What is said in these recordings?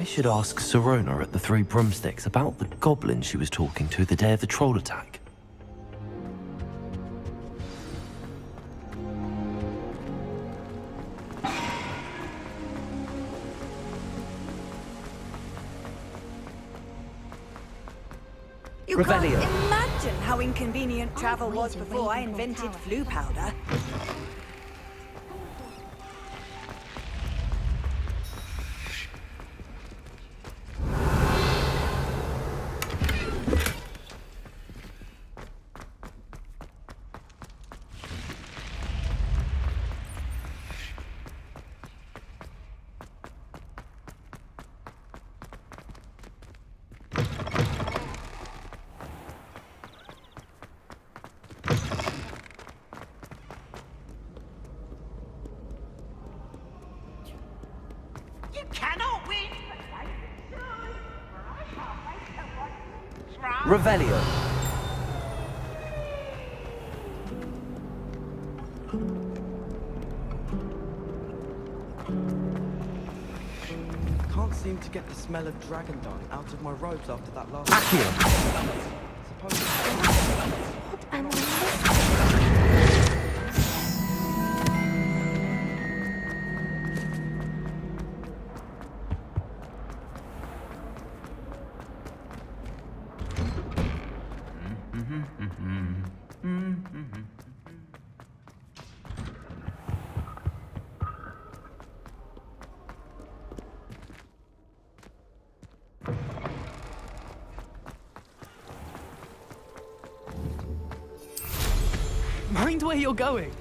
I should ask Sirona at the Three Broomsticks about the goblin she was talking to the day of the troll attack. You can't imagine how inconvenient travel was before I invented flu powder. Revelio. Can't seem to get the smell of dragon dung out of my robes after that last. Mind where you're going.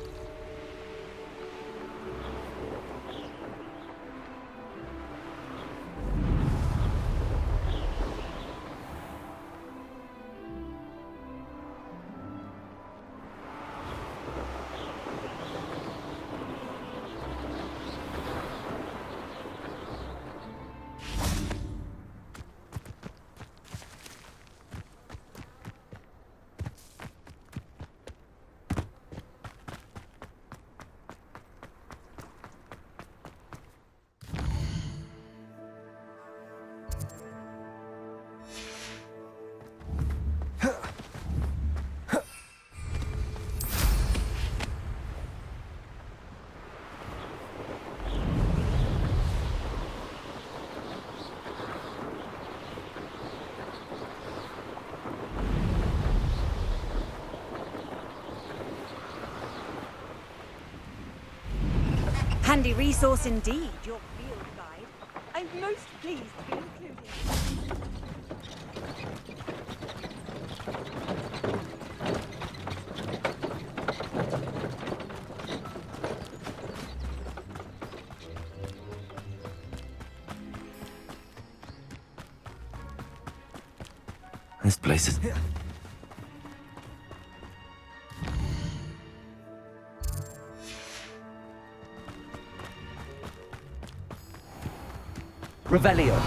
Handy resource indeed, your field guide. I'm most pleased to be included. This place is... Revelio.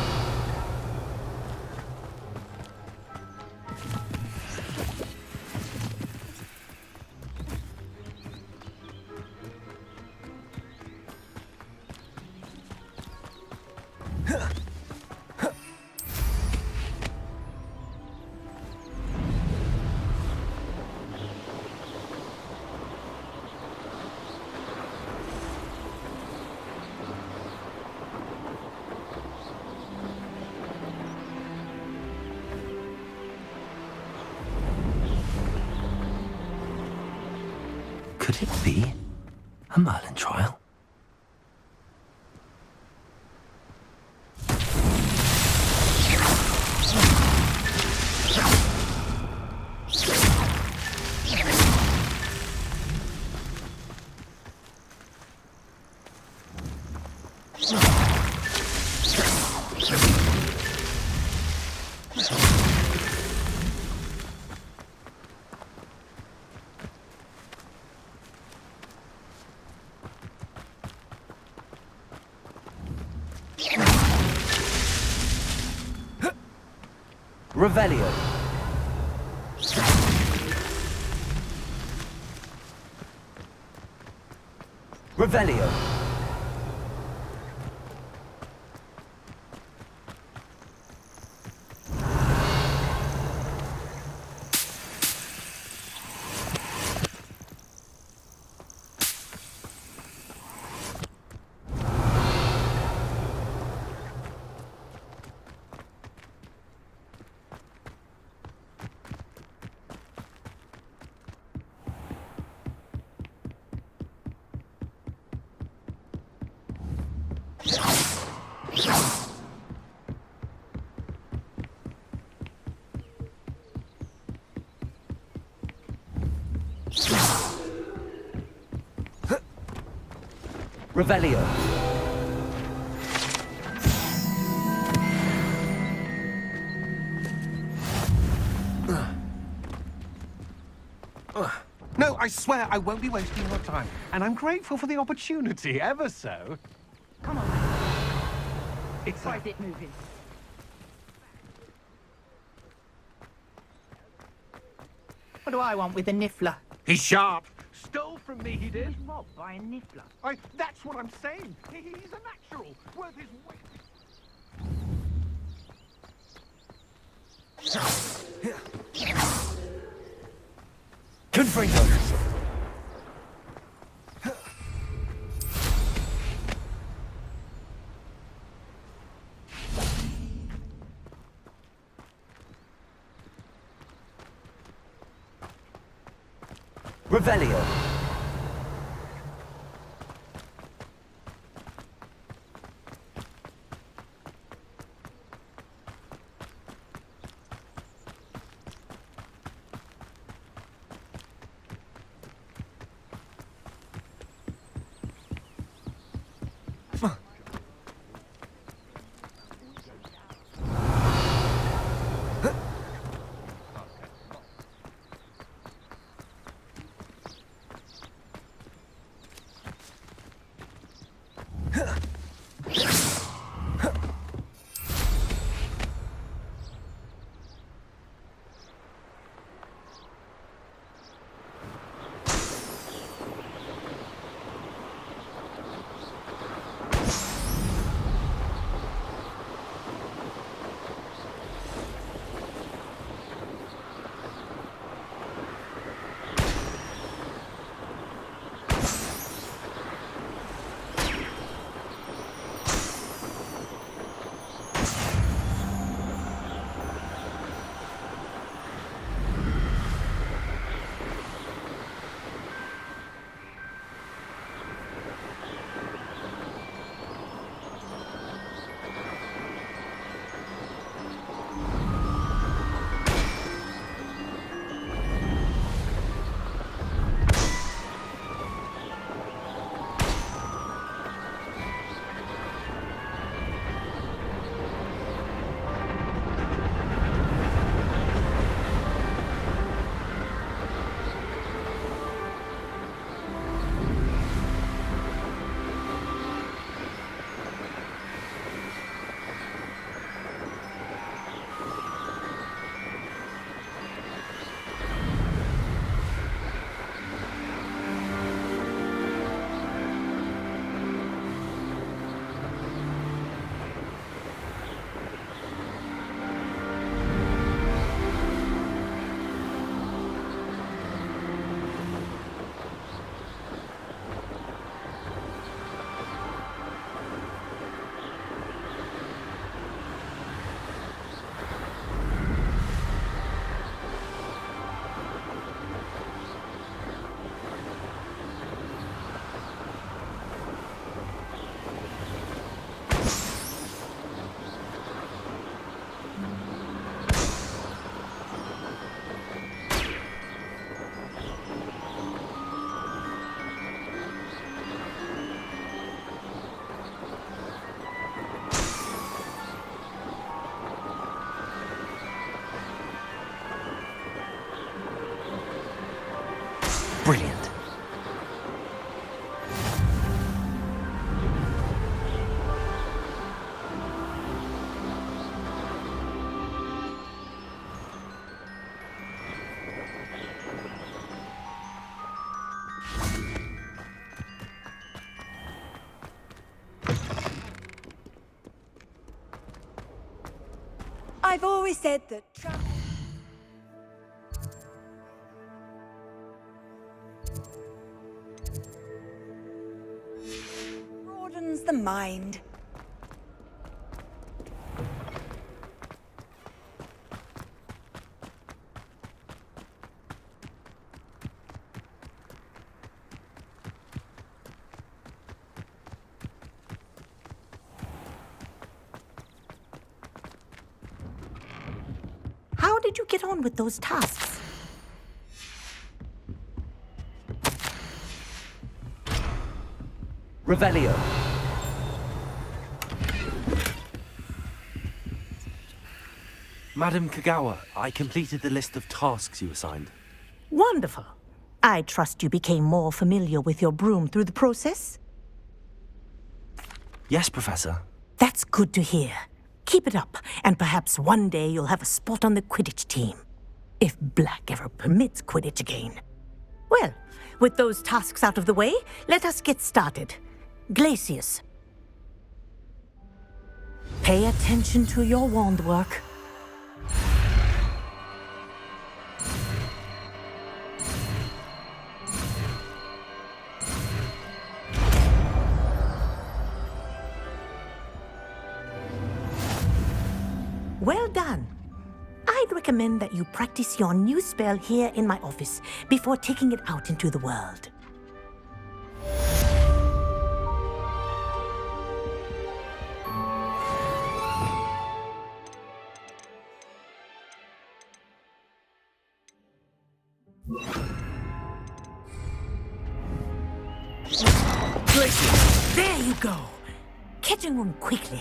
Could it be a Merlin trial? Revelio. Revelio. Revelio. No, I swear I won't be wasting your time. And I'm grateful for the opportunity, ever so. Come on. It's Why is it moving? What do I want with a niffler? He's sharp. Stole from me, he He did. was robbed by a niffler. That's what I'm saying. He's a natural. Worth his weight. Confringo. Revelio. Brilliant. I've always said that broadens the mind. How did you get on with those tasks? Revelio. Madam Kagawa, I completed the list of tasks you assigned. Wonderful. I trust you became more familiar with your broom through the process? Yes, Professor. That's good to hear. Keep it up, and perhaps one day you'll have a spot on the Quidditch team. If Black ever permits Quidditch again. Well, with those tasks out of the way, let us get started. Glacius. Pay attention to your wand work. Well done. I'd recommend that you practice your new spell here in my office before taking it out into the world. There you go. Catching on quickly.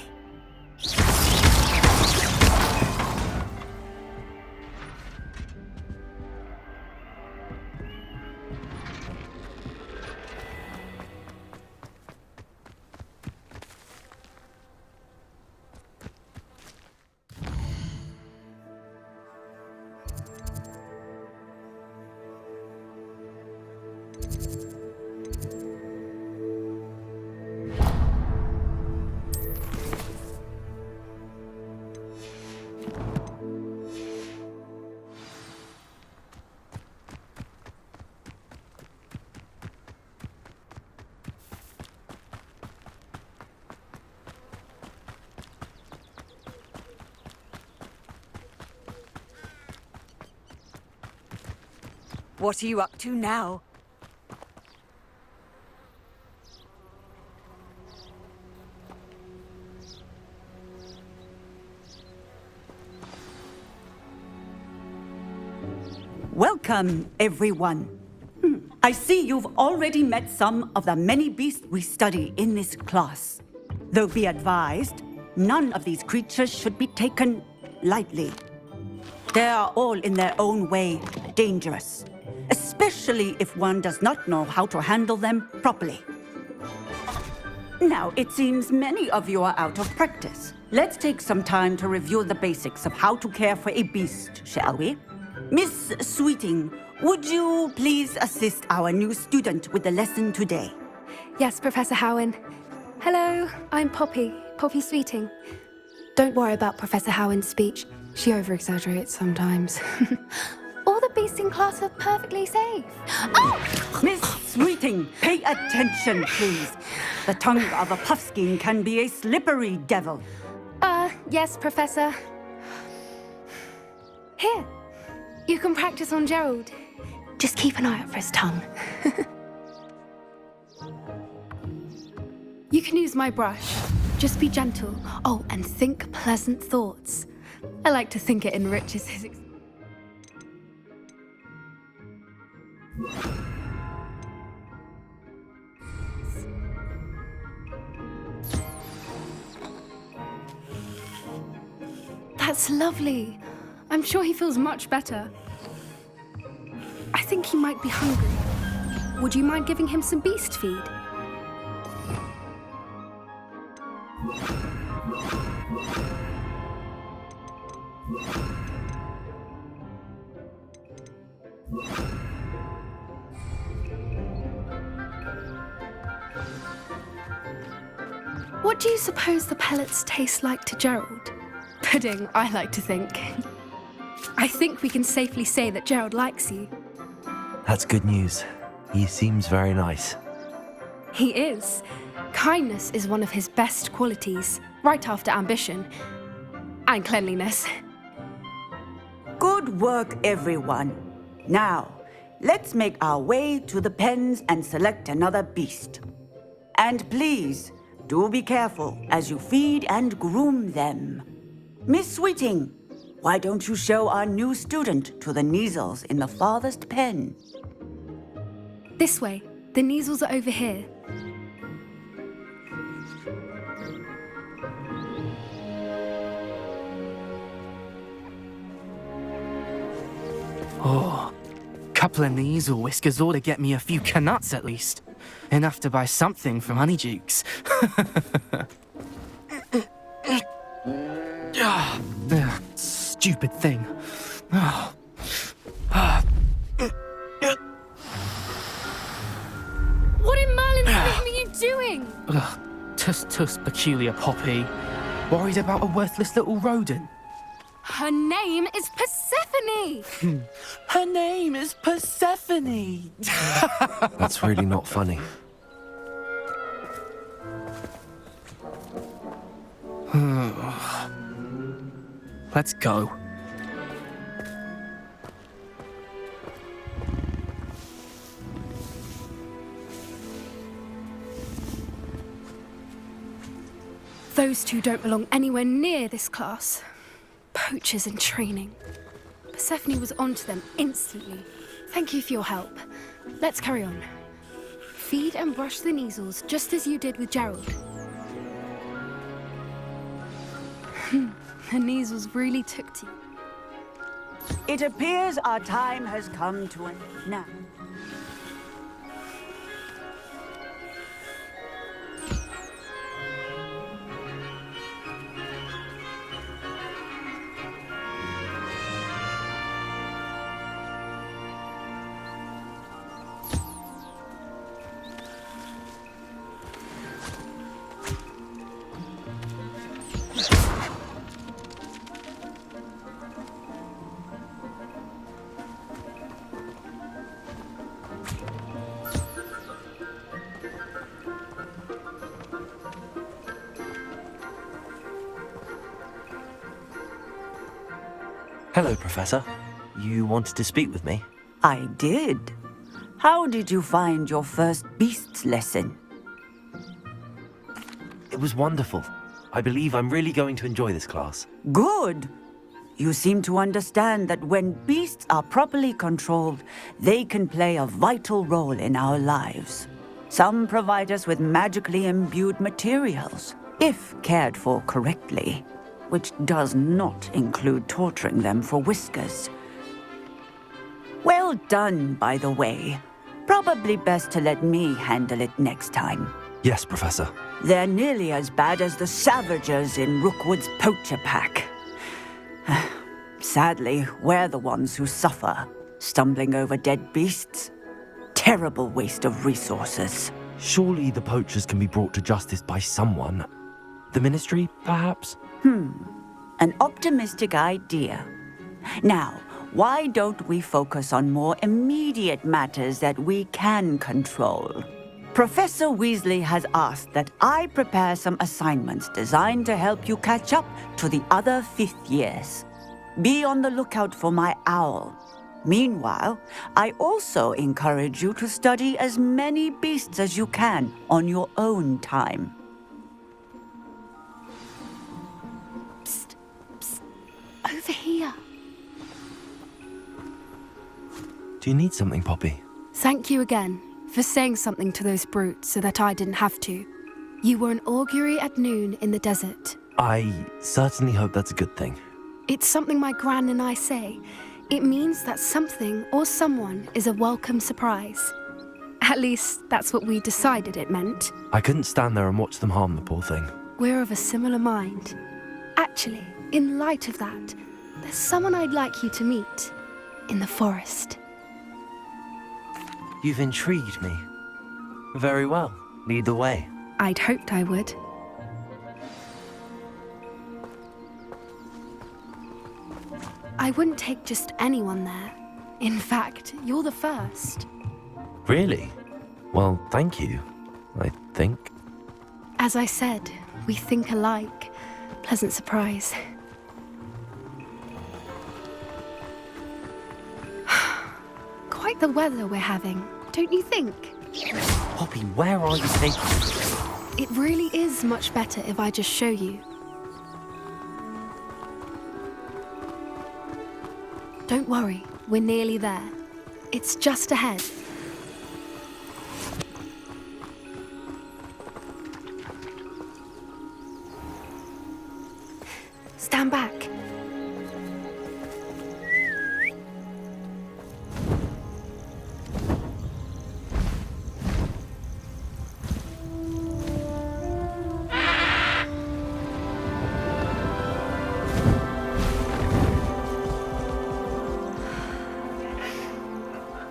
What are you up to now? Welcome, everyone. I see you've already met some of the many beasts we study in this class. Though be advised, none of these creatures should be taken lightly. They are all in their own way dangerous, especially if one does not know how to handle them properly. Now, it seems many of you are out of practice. Let's take some time to review the basics of how to care for a beast, shall we? Miss Sweeting, would you please assist our new student with the lesson today? Yes, Professor Howen. Hello, I'm Poppy Sweeting. Don't worry about Professor Howen's speech. She over-exaggerates sometimes. All the beasts in class are perfectly safe. Oh! Miss Sweeting, pay attention, please. The tongue of a puffskein can be a slippery devil. Yes, Professor. Here, you can practice on Gerald. Just keep an eye out for his tongue. You can use my brush. Just be gentle. Oh, and think pleasant thoughts. I like to think it enriches his experience. That's lovely. I'm sure he feels much better. I think he might be hungry. Would you mind giving him some beast feed? What do you suppose the pellets taste like to Gerald? Pudding, I like to think. I think we can safely say that Gerald likes you. That's good news. He seems very nice. He is. Kindness is one of his best qualities, right after ambition. And cleanliness. Good work, everyone. Now, let's make our way to the pens and select another beast. And please, do be careful as you feed and groom them. Miss Sweeting, why don't you show our new student to the Nigellus in the farthest pen? This way. The Nigellus are over here. Oh, couple of these or whiskers ought to get me a few canuts at least. Enough to buy something from Honeydukes. Stupid thing. What in Merlin's name are you doing? Tuss, peculiar Poppy. Worried about a worthless little rodent? Her name is Persephone! Her name is Persephone! That's really not funny. Let's go. Those two don't belong anywhere near this class. Poachers in training. Persephone was onto them instantly. Thank you for your help. Let's carry on. Feed and brush the Nigellus just as you did with Gerald. The Nigellus really took to you. It appears our time has come to an end now. Hello, Professor. You wanted to speak with me? I did. How did you find your first beasts lesson? It was wonderful. I believe I'm really going to enjoy this class. Good. You seem to understand that when beasts are properly controlled, they can play a vital role in our lives. Some provide us with magically imbued materials, if cared for correctly, which does not include torturing them for whiskers. Well done, by the way. Probably best to let me handle it next time. Yes, Professor. They're nearly as bad as the Savagers in Rookwood's poacher pack. Sadly, we're the ones who suffer, stumbling over dead beasts. Terrible waste of resources. Surely the poachers can be brought to justice by someone. The Ministry, perhaps? An optimistic idea. Now, why don't we focus on more immediate matters that we can control? Professor Weasley has asked that I prepare some assignments designed to help you catch up to the other 5th years. Be on the lookout for my owl. Meanwhile, I also encourage you to study as many beasts as you can on your own time. Psst, psst. Over here. Do you need something, Poppy? Thank you again for saying something to those brutes so that I didn't have to. You were an augury at noon in the desert. I certainly hope that's a good thing. It's something my gran and I say. It means that something or someone is a welcome surprise. At least, that's what we decided it meant. I couldn't stand there and watch them harm the poor thing. We're of a similar mind. Actually, in light of that, there's someone I'd like you to meet. In the forest. You've intrigued me. Very well. Lead the way. I'd hoped I would. I wouldn't take just anyone there. In fact, you're the first. Really? Well, thank you, I think. As I said, we think alike. Pleasant surprise. Quite the weather we're having, don't you think? Poppy, where are you taking me? It really is much better if I just show you. Don't worry, we're nearly there. It's just ahead. stand back.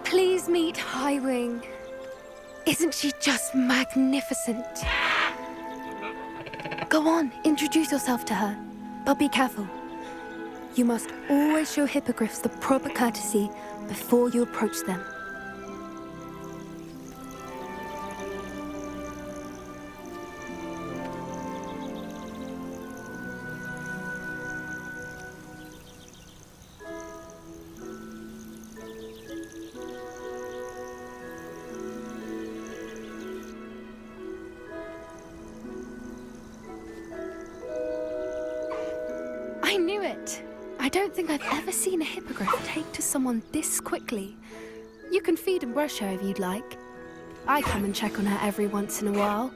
Please meet Highwing. Isn't she just magnificent? Go on, introduce yourself to her. But be careful. You must always show hippogriffs the proper courtesy before you approach them. I knew it! I don't think I've ever seen a hippogriff take to someone this quickly. You can feed and brush her if you'd like. I come and check on her every once in a while.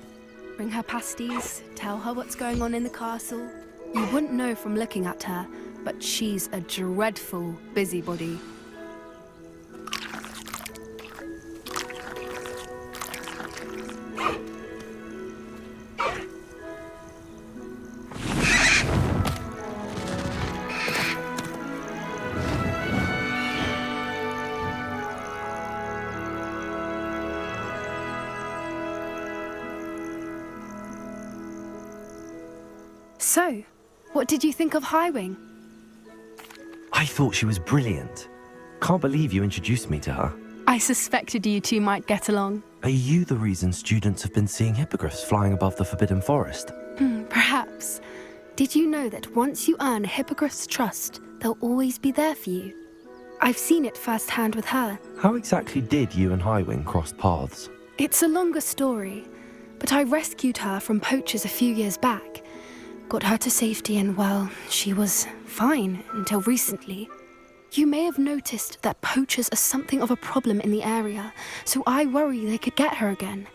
Bring her pasties, tell her what's going on in the castle. You wouldn't know from looking at her, but she's a dreadful busybody. So, what did you think of Highwing? I thought she was brilliant. Can't believe you introduced me to her. I suspected you two might get along. Are you the reason students have been seeing hippogriffs flying above the Forbidden Forest? Perhaps. Did you know that once you earn a hippogriff's trust, they'll always be there for you? I've seen it firsthand with her. How exactly did you and Highwing cross paths? It's a longer story, but I rescued her from poachers a few years back. Got her to safety and, well, she was fine until recently. You may have noticed that poachers are something of a problem in the area, so I worry they could get her again.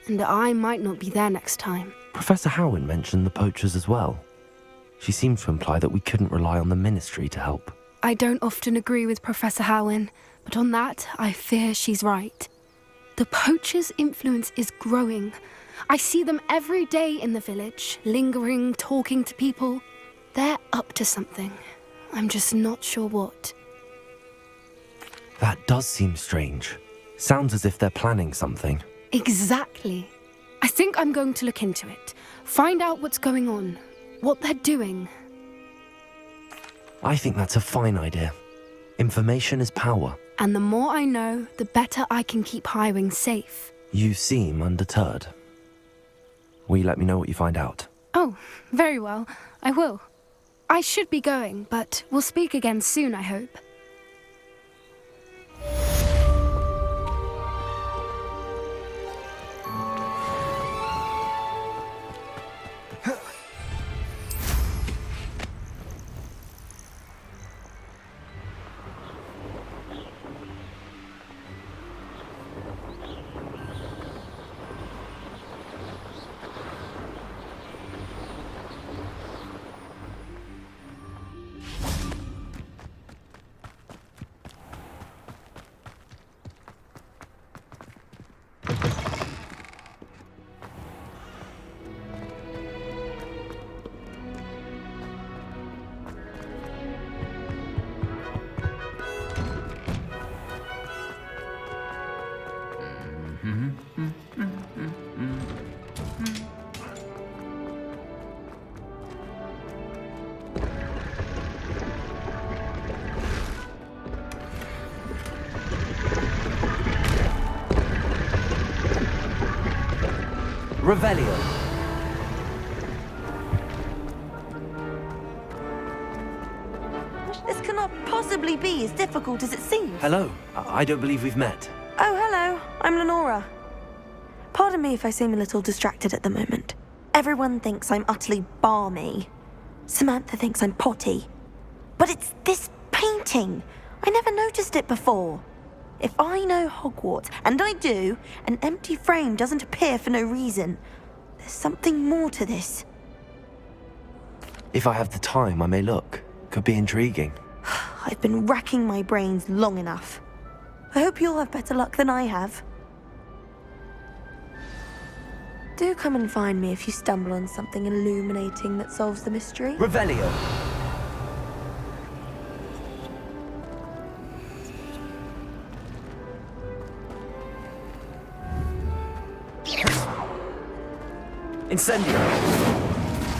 And I might not be there next time. Professor Howin mentioned the poachers as well. She seemed to imply that we couldn't rely on the Ministry to help. I don't often agree with Professor Howin, but on that, I fear she's right. The poachers' influence is growing. I see them every day in the village, lingering, talking to people. They're up to something. I'm just not sure what. That does seem strange. Sounds as if they're planning something. Exactly. I think I'm going to look into it. Find out what's going on, what they're doing. I think that's a fine idea. Information is power. And the more I know, the better I can keep Highwing safe. You seem undeterred. Will you let me know what you find out? Oh, very well. I will. I should be going, but we'll speak again soon, I hope. Revelio. This cannot possibly be as difficult as it seems. Hello. I don't believe we've met. Oh, hello. I'm Lenora. Pardon me if I seem a little distracted at the moment. Everyone thinks I'm utterly balmy. Samantha thinks I'm potty. But it's this painting. I never noticed it before. If I know Hogwarts, and I do, an empty frame doesn't appear for no reason. There's something more to this. If I have the time, I may look. Could be intriguing. I've been racking my brains long enough. I hope you'll have better luck than I have. Do come and find me if you stumble on something illuminating that solves the mystery. Revelio. Incendio.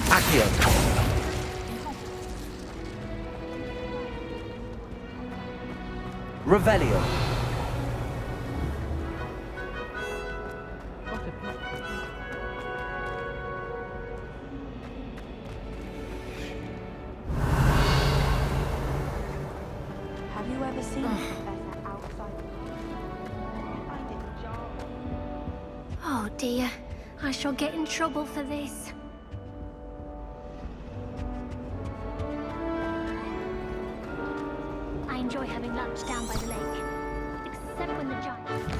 Accio. Revelio. Have you ever seen Professor outside? I find it jarring. Oh dear, I shall get in trouble for this. I enjoy having lunch down by the lake, except when the giant...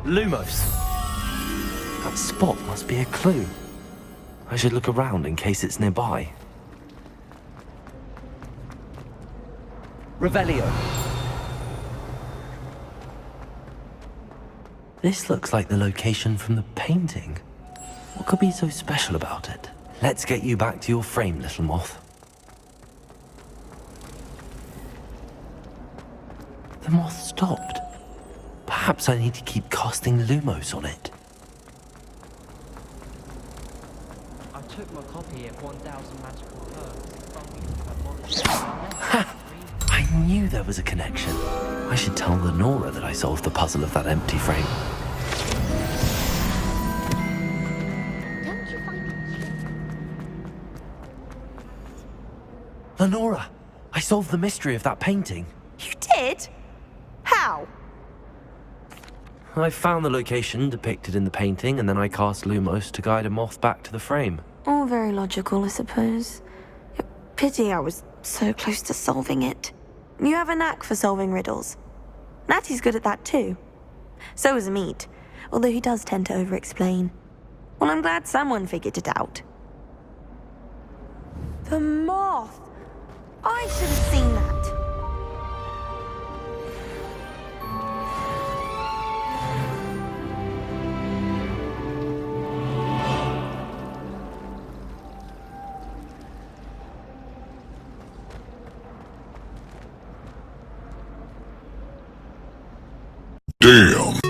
Lumos. That spot must be a clue. I should look around in case it's nearby. Revelio. This looks like the location from the painting. What could be so special about it? Let's get you back to your frame, little moth. The moth stopped. Perhaps I need to keep casting Lumos on it. I took my copy of 1000 Magical Herbs. Ha! I knew there was a connection. I should tell Lenora that I solved the puzzle of that empty frame. Don't you find it? Lenora, I solved the mystery of that painting. You did? How? I found the location depicted in the painting, and then I cast Lumos to guide a moth back to the frame. All very logical, I suppose. Pity I was so close to solving it. You have a knack for solving riddles. Natty's good at that too. So is Amit, although he does tend to over-explain. Well, I'm glad someone figured it out. The moth! I should have seen that. Damn.